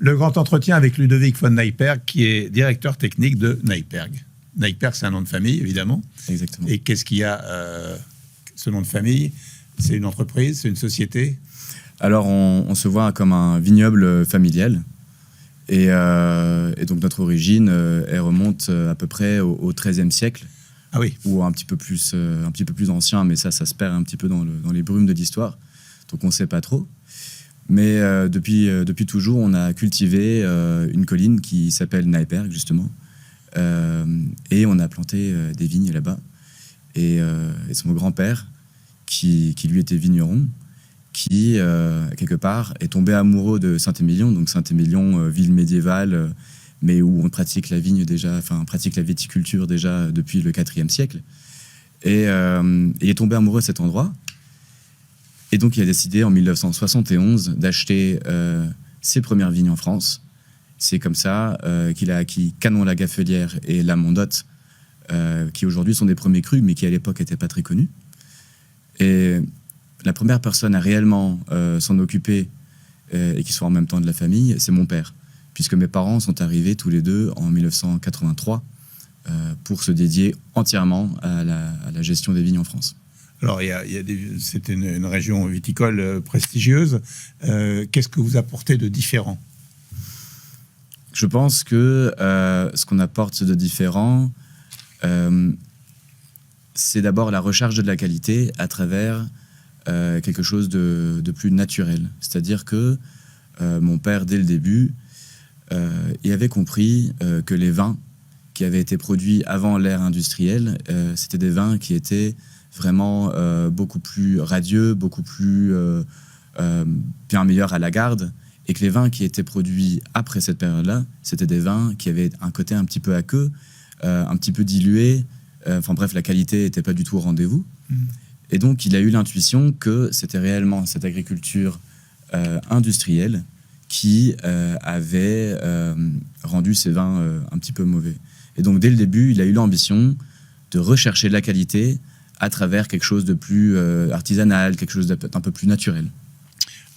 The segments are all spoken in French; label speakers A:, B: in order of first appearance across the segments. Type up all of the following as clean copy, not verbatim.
A: Le grand entretien avec Ludovic von Neipperg, qui est directeur technique de Neipperg. Neipperg, c'est un nom de famille, évidemment.
B: Exactement.
A: Et qu'est-ce qu'il y a ce nom de famille? C'est une entreprise, c'est une société?
B: Alors, on se voit comme un vignoble familial. Et donc, notre origine, elle remonte à peu près au XIIIe siècle.
A: Ah oui.
B: Ou un petit peu plus ancien, mais ça se perd un petit peu dans les brumes de l'histoire. Donc, on ne sait pas trop. Mais depuis toujours, on a cultivé une colline qui s'appelle Neipperg, justement. Et on a planté des vignes là-bas. Et c'est mon grand-père, qui lui était vigneron, qui, quelque part, est tombé amoureux de Saint-Émilion. Donc Saint-Émilion, ville médiévale, mais où on pratique la vigne déjà, enfin, on pratique la viticulture déjà depuis le IVe siècle. Et il est tombé amoureux de cet endroit. Et donc, il a décidé, en 1971, d'acheter ses premières vignes en France. C'est comme ça qu'il a acquis Canon-la-Gaffelière et La Mondotte, qui aujourd'hui sont des premiers crus, mais qui à l'époque n'étaient pas très connus. Et la première personne à réellement s'en occuper, et qui soit en même temps de la famille, c'est mon père. Puisque mes parents sont arrivés tous les deux en 1983 pour se dédier entièrement à la gestion des vignes en France.
A: Alors, c'était une région viticole prestigieuse. Qu'est-ce que vous apportez de différent?
B: Je pense que ce qu'on apporte de différent, c'est d'abord la recherche de la qualité à travers quelque chose de plus naturel. C'est-à-dire que mon père, dès le début, il avait compris que les vins qui avaient été produits avant l'ère industrielle, c'était des vins qui étaient vraiment beaucoup plus radieux, beaucoup plus bien meilleurs à la garde, et que les vins qui étaient produits après cette période-là, c'était des vins qui avaient un côté un petit peu aqueux, un petit peu dilué, enfin bref, la qualité n'était pas du tout au rendez-vous. Et donc, il a eu l'intuition que c'était réellement cette agriculture industrielle qui avait rendu ces vins un petit peu mauvais. Et donc, dès le début, il a eu l'ambition de rechercher de la qualité à travers quelque chose de plus artisanal, quelque chose d'un peu plus naturel.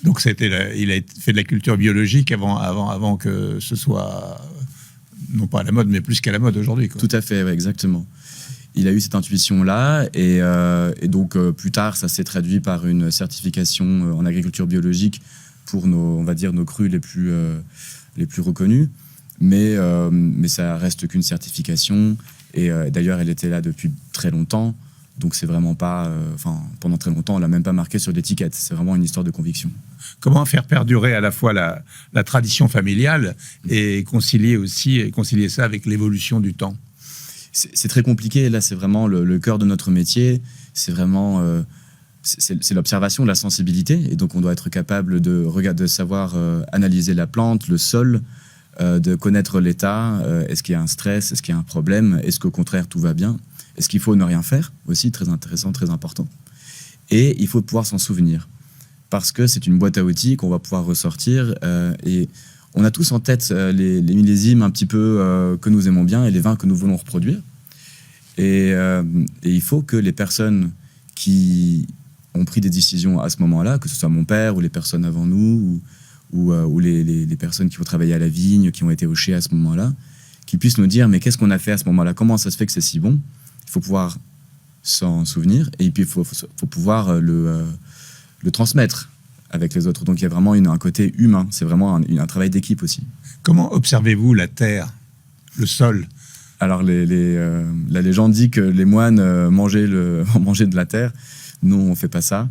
A: Donc, il a fait de la culture biologique avant que ce soit, non pas à la mode, mais plus qu'à la mode aujourd'hui, quoi.
B: Tout à fait, ouais, exactement. Il a eu cette intuition-là, et donc plus tard, ça s'est traduit par une certification en agriculture biologique pour nos crus les plus reconnus. Mais ça reste qu'une certification, et d'ailleurs, elle était là depuis très longtemps. Donc c'est vraiment pas... pendant très longtemps, on l'a même pas marqué sur l'étiquette. C'est vraiment une histoire de conviction.
A: Comment faire perdurer à la fois la tradition familiale et concilier ça avec l'évolution du temps?
B: C'est très compliqué. Là, c'est vraiment le cœur de notre métier. C'est vraiment... c'est l'observation, la sensibilité. Et donc, on doit être capable de savoir analyser la plante, le sol, de connaître l'état. Est-ce qu'il y a un stress? Est-ce qu'il y a un problème? Est-ce qu'au contraire, tout va bien? Est-ce qu'il faut ne rien faire? Aussi, très intéressant, très important. Et il faut pouvoir s'en souvenir. Parce que c'est une boîte à outils qu'on va pouvoir ressortir. Et on a tous en tête les millésimes un petit peu que nous aimons bien et les vins que nous voulons reproduire. Et il faut que les personnes qui ont pris des décisions à ce moment-là, que ce soit mon père ou les personnes avant nous, ou les personnes qui vont travailler à la vigne, qui ont été hochées à ce moment-là, qui puissent nous dire, mais qu'est-ce qu'on a fait à ce moment-là? Comment ça se fait que c'est si bon? Il faut pouvoir s'en souvenir, et puis il faut pouvoir le transmettre avec les autres. Donc il y a vraiment un côté humain, c'est vraiment un travail d'équipe aussi.
A: Comment observez-vous la terre, le sol?
B: Alors la légende dit que les moines mangeaient de la terre. Nous, on ne fait pas ça.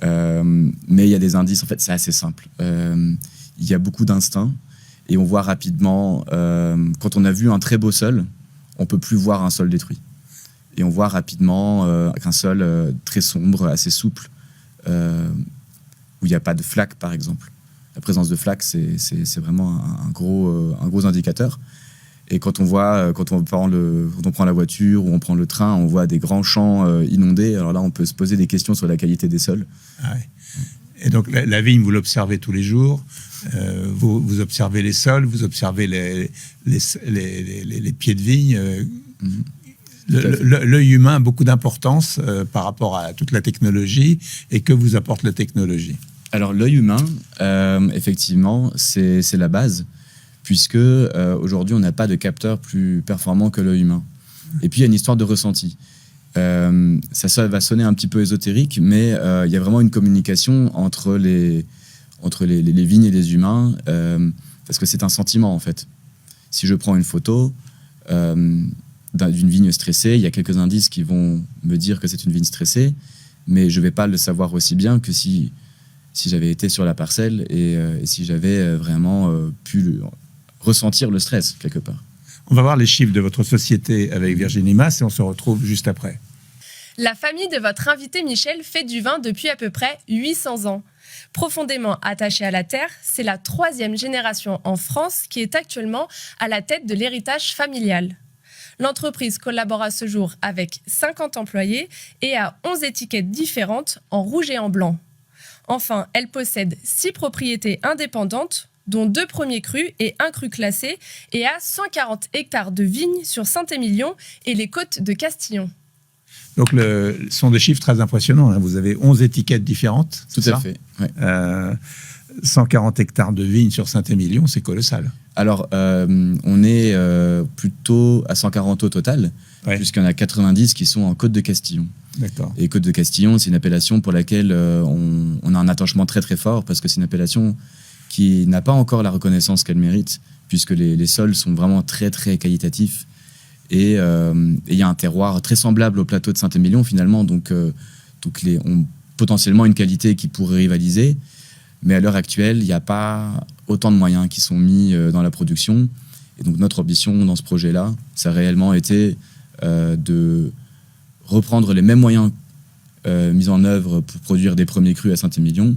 B: Mais il y a des indices, en fait, c'est assez simple. Il y a beaucoup d'instinct, et on voit rapidement, quand on a vu un très beau sol, on ne peut plus voir un sol détruit. Et on voit rapidement qu'un sol très sombre, assez souple, où il n'y a pas de flaques, par exemple. La présence de flaques, c'est vraiment un gros indicateur. Et quand on prend la voiture ou on prend le train, on voit des grands champs inondés. Alors là, on peut se poser des questions sur la qualité des sols. Ah ouais.
A: Et donc, la vigne, vous l'observez tous les jours. Vous observez les sols, vous observez les pieds de vigne. L'œil humain a beaucoup d'importance par rapport à toute la technologie. Et que vous apporte la technologie?
B: Alors, l'œil humain, effectivement, c'est la base, puisque aujourd'hui, on n'a pas de capteur plus performant que l'œil humain. Et puis, il y a une histoire de ressenti. Ça va sonner un petit peu ésotérique, mais il y a vraiment une communication entre les vignes et les humains, parce que c'est un sentiment, en fait. Si je prends une photo d'une vigne stressée, il y a quelques indices qui vont me dire que c'est une vigne stressée, mais je ne vais pas le savoir aussi bien que si j'avais été sur la parcelle et si j'avais vraiment pu ressentir le stress, quelque part.
A: On va voir les chiffres de votre société avec Virginie Mas et on se retrouve juste après.
C: La famille de votre invité Michel fait du vin depuis à peu près 800 ans. Profondément attachée à la terre, c'est la 3e génération en France qui est actuellement à la tête de l'héritage familial. L'entreprise collabore à ce jour avec 50 employés et a 11 étiquettes différentes en rouge et en blanc. Enfin, elle possède 6 propriétés indépendantes, dont 2 premiers crus et 1 cru classé, et a 140 hectares de vignes sur Saint-Émilion et les côtes de Castillon.
A: Donc, ce sont des chiffres très impressionnants. Hein. Vous avez 11 étiquettes différentes.
B: Tout à fait. Ouais.
A: 140 hectares de vignes sur Saint-Émilion, c'est colossal.
B: Alors, on est plutôt à 140 au total, puisqu'il y en a 90 qui sont en Côte de Castillon.
A: D'accord.
B: Et Côte de Castillon, c'est une appellation pour laquelle on a un attachement très très fort, parce que c'est une appellation qui n'a pas encore la reconnaissance qu'elle mérite, puisque les sols sont vraiment très très qualitatifs. Et il y a un terroir très semblable au plateau de Saint-Émilion, finalement, donc ont potentiellement une qualité qui pourrait rivaliser. Mais à l'heure actuelle, il n'y a pas autant de moyens qui sont mis dans la production. Et donc notre ambition dans ce projet-là, ça a réellement été de reprendre les mêmes moyens mis en œuvre pour produire des premiers crus à Saint-Émilion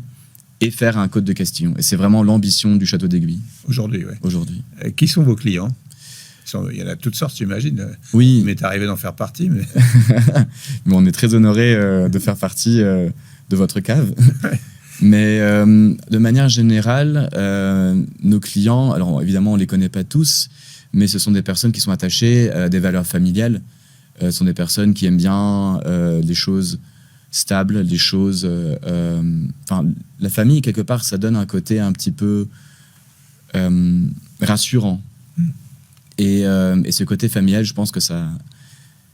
B: et faire un Côte de Castillon. Et c'est vraiment l'ambition du Château d'Aiguille.
A: Aujourd'hui, oui.
B: Aujourd'hui.
A: Qui sont vos clients ? Il y en a toutes sortes, j'imagine.
B: Oui.
A: Il m'est arrivé d'en faire partie. Mais,
B: mais on est très honorés de faire partie de votre cave. Mais de manière générale, nos clients, alors évidemment, on ne les connaît pas tous, mais ce sont des personnes qui sont attachées à des valeurs familiales. Ce sont des personnes qui aiment bien les choses stables, les choses... la famille, quelque part, ça donne un côté un petit peu rassurant. Et ce côté familial, je pense que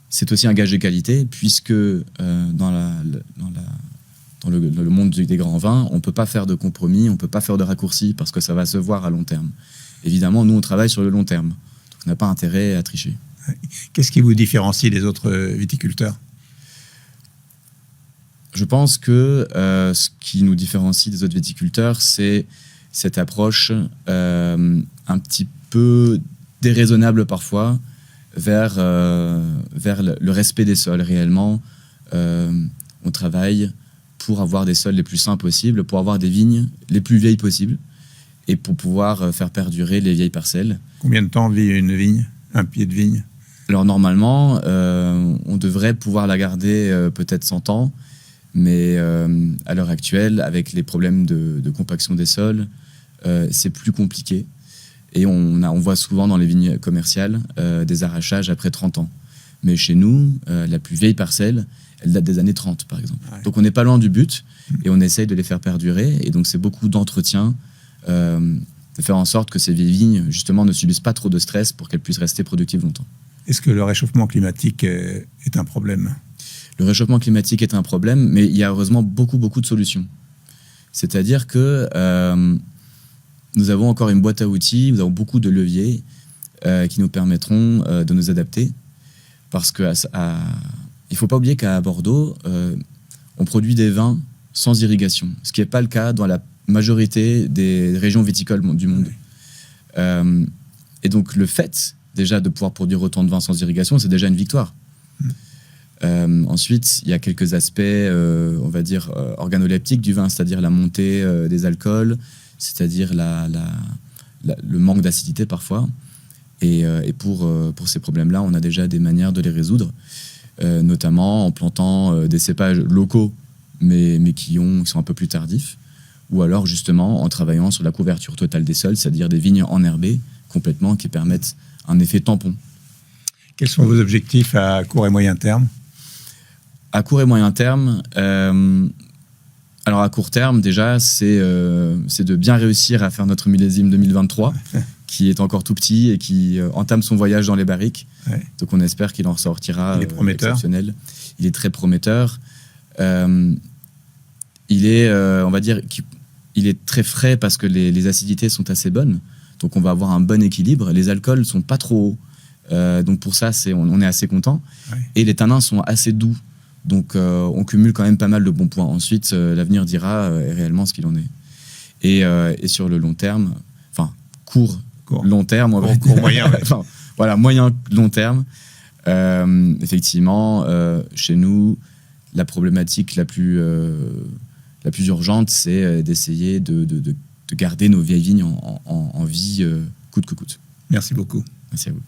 B: c'est aussi un gage de qualité, puisque dans le monde des grands vins, on ne peut pas faire de compromis, on ne peut pas faire de raccourcis, parce que ça va se voir à long terme. Évidemment, nous, on travaille sur le long terme. Donc, on n'a pas intérêt à tricher.
A: Qu'est-ce qui vous différencie des autres viticulteurs ?
B: Je pense que ce qui nous différencie des autres viticulteurs, c'est cette approche un petit peu déraisonnable parfois vers le respect des sols réellement. On travaille pour avoir des sols les plus sains possibles, pour avoir des vignes les plus vieilles possibles et pour pouvoir faire perdurer les vieilles parcelles.
A: Combien de temps vit une vigne, un pied de vigne ?
B: Alors normalement, on devrait pouvoir la garder peut-être 100 ans, mais à l'heure actuelle, avec les problèmes de compaction des sols, c'est plus compliqué. Et on voit souvent dans les vignes commerciales des arrachages après 30 ans. Mais chez nous, la plus vieille parcelle, elle date des années 30, par exemple. Ouais. Donc on n'est pas loin du but, et on essaye de les faire perdurer. Et donc c'est beaucoup d'entretien, de faire en sorte que ces vieilles vignes, justement, ne subissent pas trop de stress pour qu'elles puissent rester productives longtemps. Est-ce
A: que le réchauffement climatique est un problème ?
B: Le réchauffement climatique est un problème, mais il y a heureusement beaucoup de solutions. C'est-à-dire que nous avons encore une boîte à outils, nous avons beaucoup de leviers qui nous permettront de nous adapter. Parce que il ne faut pas oublier qu'à Bordeaux, on produit des vins sans irrigation, ce qui n'est pas le cas dans la majorité des régions viticoles du monde. Et donc le fait déjà de pouvoir produire autant de vins sans irrigation, c'est déjà une victoire. Ensuite, il y a quelques aspects, on va dire, organoleptiques du vin, c'est-à-dire la montée des alcools, c'est-à-dire le manque d'acidité parfois. Et pour ces problèmes-là, on a déjà des manières de les résoudre, notamment en plantant des cépages locaux, mais qui sont un peu plus tardifs, ou alors justement en travaillant sur la couverture totale des sols, c'est-à-dire des vignes enherbées complètement qui permettent un effet tampon.
A: Quels sont vos objectifs à court et moyen terme ?
B: À court et moyen terme, Alors à court terme, déjà, c'est de bien réussir à faire notre millésime 2023, qui est encore tout petit et qui entame son voyage dans les barriques.
A: Ouais.
B: Donc on espère qu'il en ressortira
A: Il est prometteur.
B: exceptionnel. Il est très prometteur. Il est, on va dire, il est très frais parce que les acidités sont assez bonnes. Donc on va avoir un bon équilibre. Les alcools sont pas trop hauts. Donc pour ça, on est assez content.
A: Ouais.
B: Et les tanins sont assez doux. Donc on cumule quand même pas mal de bons points. Ensuite, l'avenir dira réellement ce qu'il en est. Et sur le long terme, enfin court, long terme, on va dire.
A: Court, moyen. Ouais.
B: Enfin, voilà, moyen, long terme. Effectivement, chez nous, la problématique la plus urgente, c'est d'essayer de garder nos vieilles vignes en vie coûte que coûte.
A: Merci beaucoup.
B: Merci à vous.